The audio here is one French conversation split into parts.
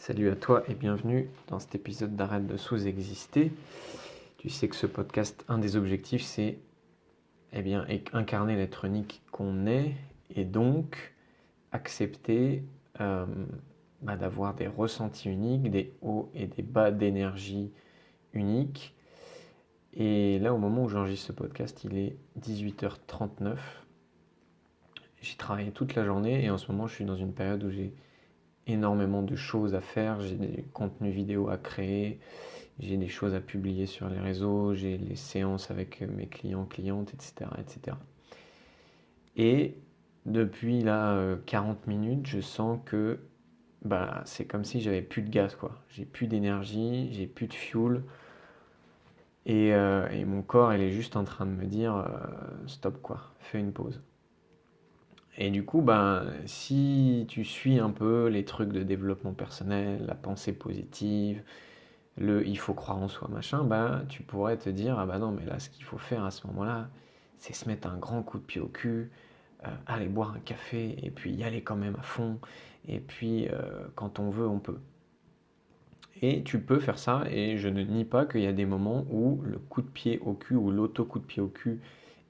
Salut à toi et bienvenue dans cet épisode d'Arrête de sous-exister. Tu sais que ce podcast, un des objectifs, c'est incarner l'être unique qu'on est et donc accepter d'avoir des ressentis uniques, des hauts et des bas d'énergie uniques. Et là, au moment où j'enregistre ce podcast, il est 18h39. J'ai travaillé toute la journée et en ce moment, je suis dans une période où j'ai énormément de choses à faire, j'ai des contenus vidéo à créer, j'ai des choses à publier sur les réseaux, j'ai les séances avec mes clients, clientes, etc. etc. Et depuis là 40 minutes, je sens que c'est comme si j'avais plus de gaz, quoi. J'ai plus d'énergie, j'ai plus de fuel. Et mon corps, il est juste en train de me dire stop, quoi, fais une pause. Et du coup, si tu suis un peu les trucs de développement personnel, la pensée positive, il faut croire en soi, machin, tu pourrais te dire, ah bah non, mais là, ce qu'il faut faire à ce moment-là, c'est se mettre un grand coup de pied au cul, aller boire un café, et puis y aller quand même à fond, et puis quand on veut, on peut. Et tu peux faire ça, et je ne nie pas qu'il y a des moments où le coup de pied au cul, ou l'auto-coup de pied au cul,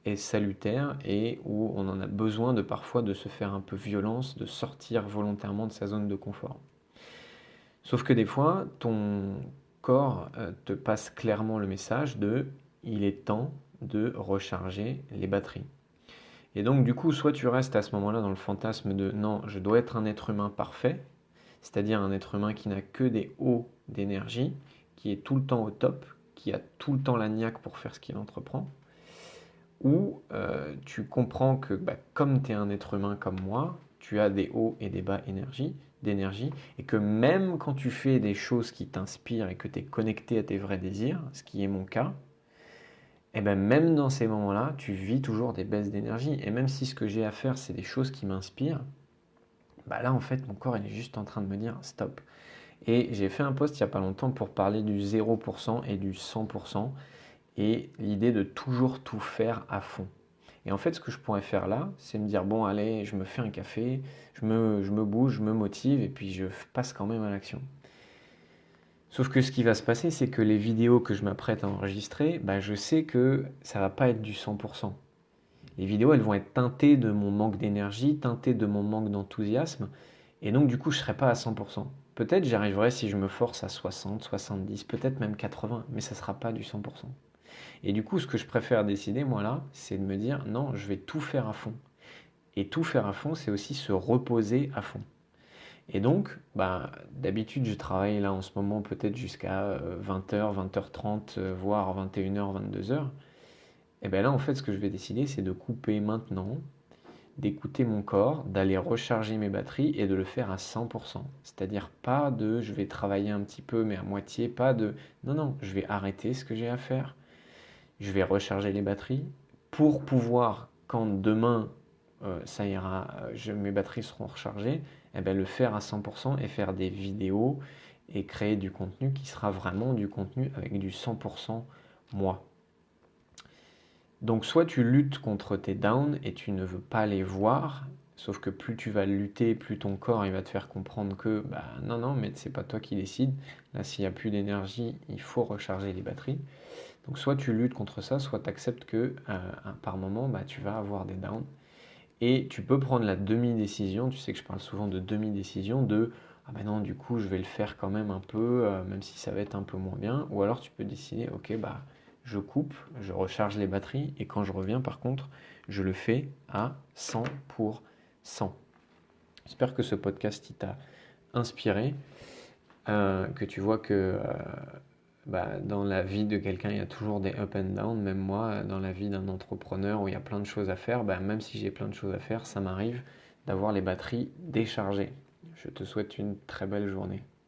est salutaire et où on en a besoin de parfois de se faire un peu violence, de sortir volontairement de sa zone de confort. Sauf que des fois, ton corps te passe clairement le message de il est temps de recharger les batteries. Et donc du coup, soit tu restes à ce moment-là dans le fantasme de non, je dois être un être humain parfait, c'est-à-dire un être humain qui n'a que des hauts d'énergie, qui est tout le temps au top, qui a tout le temps la niaque pour faire ce qu'il entreprend, ou tu comprends que comme tu es un être humain comme moi, tu as des hauts et des bas d'énergie, et que même quand tu fais des choses qui t'inspirent et que tu es connecté à tes vrais désirs, ce qui est mon cas, et même dans ces moments-là, tu vis toujours des baisses d'énergie. Et même si ce que j'ai à faire, c'est des choses qui m'inspirent, là en fait, mon corps il est juste en train de me dire stop. Et j'ai fait un post il n'y a pas longtemps pour parler du 0% et du 100%, et l'idée de toujours tout faire à fond. Et en fait, ce que je pourrais faire là, c'est me dire, bon, allez, je me fais un café, je me bouge, je me motive, et puis je passe quand même à l'action. Sauf que ce qui va se passer, c'est que les vidéos que je m'apprête à enregistrer, je sais que ça va pas être du 100%. Les vidéos, elles vont être teintées de mon manque d'énergie, teintées de mon manque d'enthousiasme, et donc du coup, je serai pas à 100%. Peut-être j'y arriverai si je me force à 60, 70, peut-être même 80, mais ça sera pas du 100%. Et du coup, ce que je préfère décider, moi là, c'est de me dire non, je vais tout faire à fond. Et tout faire à fond, c'est aussi se reposer à fond. Et donc, d'habitude, je travaille là en ce moment peut-être jusqu'à 20h, 20h30, voire 21h, 22h. Et bien là, en fait, ce que je vais décider, c'est de couper maintenant, d'écouter mon corps, d'aller recharger mes batteries et de le faire à 100%. C'est-à-dire pas de je vais travailler un petit peu mais à moitié, pas de non, non, je vais arrêter ce que j'ai à faire, je vais recharger les batteries pour pouvoir, quand demain ça ira, mes batteries seront rechargées, le faire à 100% et faire des vidéos et créer du contenu qui sera vraiment du contenu avec du 100% moi. Donc soit tu luttes contre tes downs et tu ne veux pas les voir, sauf que plus tu vas lutter, plus ton corps il va te faire comprendre que non, non, mais c'est pas toi qui décides. Là, s'il n'y a plus d'énergie, il faut recharger les batteries. Donc soit tu luttes contre ça, soit tu acceptes que par moment, tu vas avoir des downs. Et tu peux prendre la demi-décision, tu sais que je parle souvent de demi-décision, de ah ben non, du coup, je vais le faire quand même un peu, même si ça va être un peu moins bien. Ou alors tu peux décider, ok, je coupe, je recharge les batteries, et quand je reviens, par contre, je le fais à 100%. J'espère que ce podcast t'a inspiré, que tu vois que dans la vie de quelqu'un, il y a toujours des up and down. Même moi, dans la vie d'un entrepreneur où il y a plein de choses à faire, même si j'ai plein de choses à faire, ça m'arrive d'avoir les batteries déchargées. Je te souhaite une très belle journée.